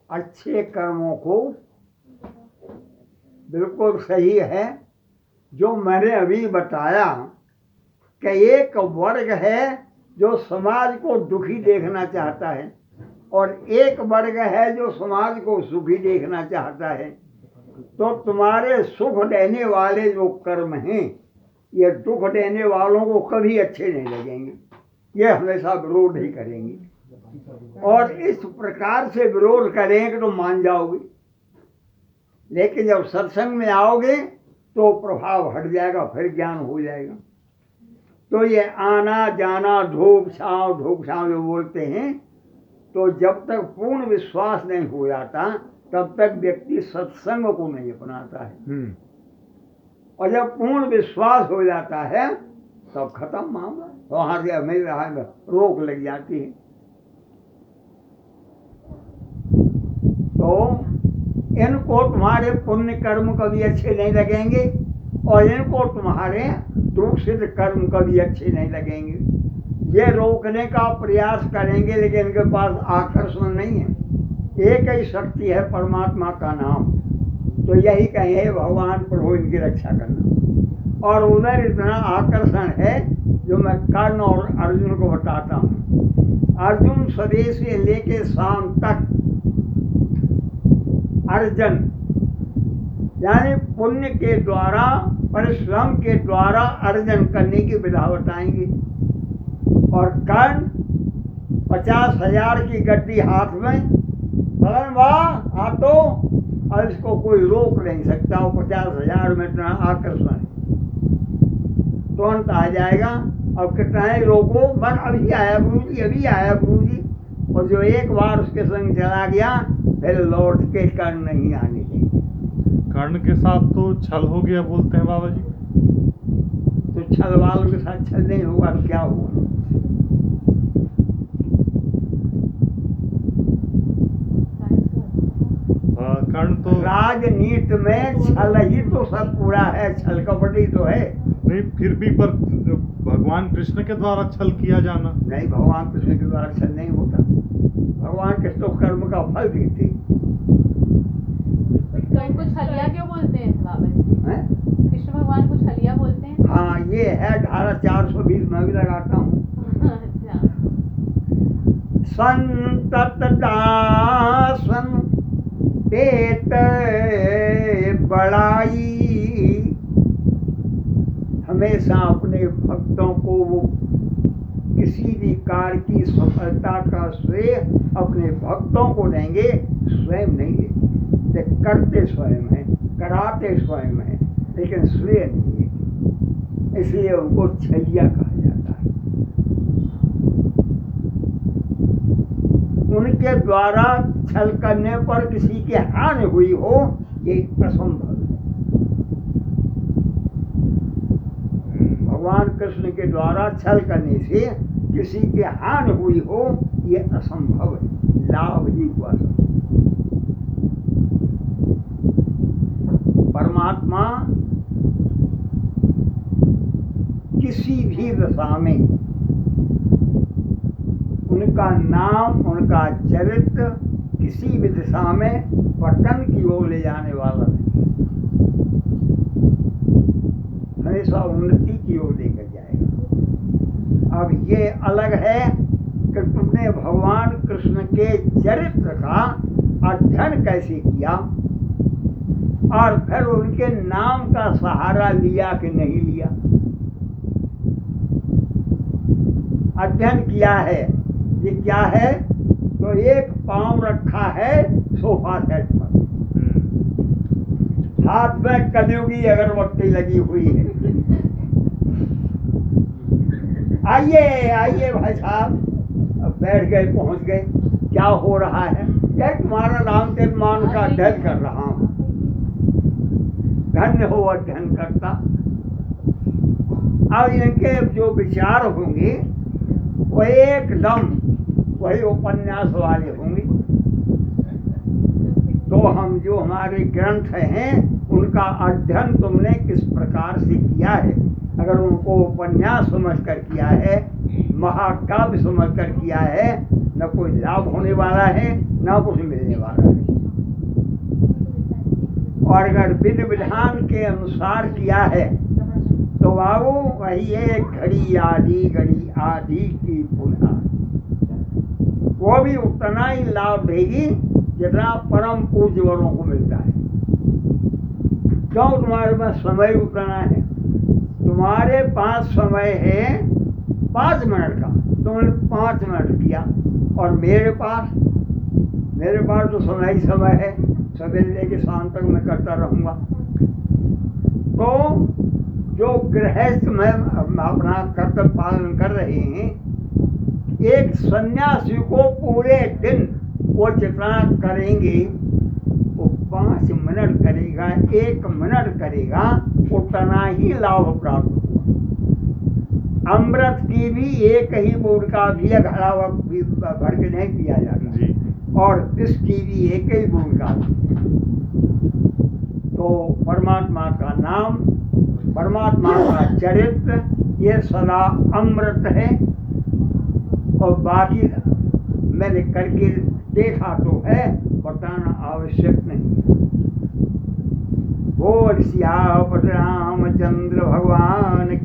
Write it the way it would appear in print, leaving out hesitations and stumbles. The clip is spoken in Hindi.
अच्छे कर्मों को बिल्कुल सही है जो मैंने अभी बताया कि एक वर्ग है जो समाज को दुखी देखना चाहता है और एक वर्ग है जो समाज को सुखी देखना चाहता है। तो तुम्हारे सुख देने वाले जो कर्म हैं ये दुख देने वालों को कभी अच्छे नहीं लगेंगे, ये हमेशा विरोध ही करेंगे और इस प्रकार से विरोध करेंगे तो मान जाओगे, लेकिन जब सत्संग में आओगे तो प्रभाव हट जाएगा, फिर ज्ञान हो जाएगा। तो ये आना जाना धूप छाँव जो बोलते हैं, तो जब तक पूर्ण विश्वास नहीं हो जाता तब तक व्यक्ति सत्संग को नहीं अपनाता है और जब पूर्ण विश्वास हो जाता है तब खत्म मामला, तो वहां से हमें रोक लग जाती है। तो इनको तुम्हारे पुण्य कर्म कभी अच्छे नहीं लगेंगे और इनको तुम्हारे दूषित कर्म कभी अच्छे नहीं लगेंगे। ये रोकने का प्रयास करेंगे लेकिन इनके पास आकर्षण नहीं है। एक ही शक्ति है परमात्मा का नाम, तो यही कहे भगवान प्रभु इनकी रक्षा करना। और उधर इतना आकर्षण है जो मैं कर्ण और अर्जुन को बताता हूँ। अर्जुन सुबह से लेके शाम तक अर्जन यानी पुण्य के द्वारा परिश्रम के द्वारा अर्जन करने की विधा बताएंगे और कर्ण 50,000 की गड्डी हाथ में वाह आ तो और इसको कोई रोक नहीं सकता। वो 50,000 में इतना आकर्षण है, तुरंत आ जाएगा। अब कितना है रोको, बस अभी आया गुरुजी, अभी आया गुरुजी। और जो एक बार उसके संग चला गया फिर लौट के कर्ण नहीं आने देंगे। कर्ण के साथ तो छल हो गया बोलते हैं बाबा जी। तो छल वालों के साथ छल नहीं होगा तो क्या होगा? कर्ण तो राजनीति में छल ही तो सब पूरा है, छल कपटी तो है नहीं, फिर भी पर भगवान कृष्ण के द्वारा छल किया जाना नहीं। भगवान कृष्ण के द्वारा छल नहीं होता। भगवान कृष्ण तो कर्म का फल देते। कर्ण को छलिया क्यों बोलते हैं बाबा जी? कृष्ण भगवान को छलिया बोलते हैं? हाँ, ये है धारा 420 में भी लगाता हूँ। संतत दासन देत बड़ाई, हमेशा अपने भक्तों को वो किसी भी कार्य की सफलता का श्रेय अपने भक्तों को देंगे, स्वयं नहीं लेते। करते स्वयं हैं, कराते स्वयं हैं, लेकिन श्रेय नहीं है, इसलिए उनको छलिया कहा जाता है। उनके द्वारा छल करने पर किसी की हानि हुई हो ये असंभव है। भगवान कृष्ण के द्वारा छल करने से किसी की हानि हुई हो ये असंभव है, लाभ ही हुआ सब। परमात्मा किसी भी दशा में उनका नाम, उनका चरित्र किसी भी दिशा में पतन की ओर ले जाने वाला नहीं, हमेशा उन्नति की ओर लेकर जाएगा। अब ये अलग है कि तुमने भगवान कृष्ण के चरित्र का अध्ययन कैसे किया और फिर उनके नाम का सहारा लिया कि नहीं लिया। अध्ययन किया है, ये क्या है? तो एक पांव रखा है सोफा सेट पर, हाथ में कलयुगी अगरबत्ती लगी हुई है। आइए आइए भाई साहब, अब बैठ गए, पहुंच गए। क्या हो रहा है? क्या तुम्हारा रामचरित मानस का अध्ययन कर रहा हूं। धन्य हो अध्ययन करता। अब इनके जो विचार होंगे वो एकदम वही उपन्यास वाले होंगे। तो हम जो हमारे ग्रंथ हैं उनका अध्ययन तुमने किस प्रकार से किया है? अगर उनको उपन्यास समझकर किया है, महाकाव्य समझकर किया है, न कोई लाभ होने वाला है न कुछ मिलने वाला है। और अगर विधि विधान के अनुसार किया है तो बाबू वही एक घड़ी आधी की पुनः वो भी उतना ही लाभ देगी जितना परम पूज्य वरों को मिलता है। क्यों? तुम्हारे पास समय उतना है। तुम्हारे पास समय है 5 मिनट का, तुमने 5 मिनट किया। और मेरे पास तो समय ही समय है, सवेरे लेके शाम तक मैं करता रहूँगा। तो जो गृहस्थ में अपना कर्तव्य पालन कर रहे हैं, एक सन्यासी को पूरे दिन वो जितना करेंगे वो 5 मिनट करेगा, 1 मिनट करेगा, उतना ही लाभ प्राप्त होगा। अमृत की भी एक ही बूंद का भी घड़ा भर के नहीं पिया जाता जी। और इसकी भी एक ही बूंद का। तो परमात्मा का नाम, परमात्मा का चरित्र ये सदा अमृत है। और बाकी मैंने करके देखा तो है, बताना आवश्यक नहीं। बोल सियापत रामचंद्र भगवान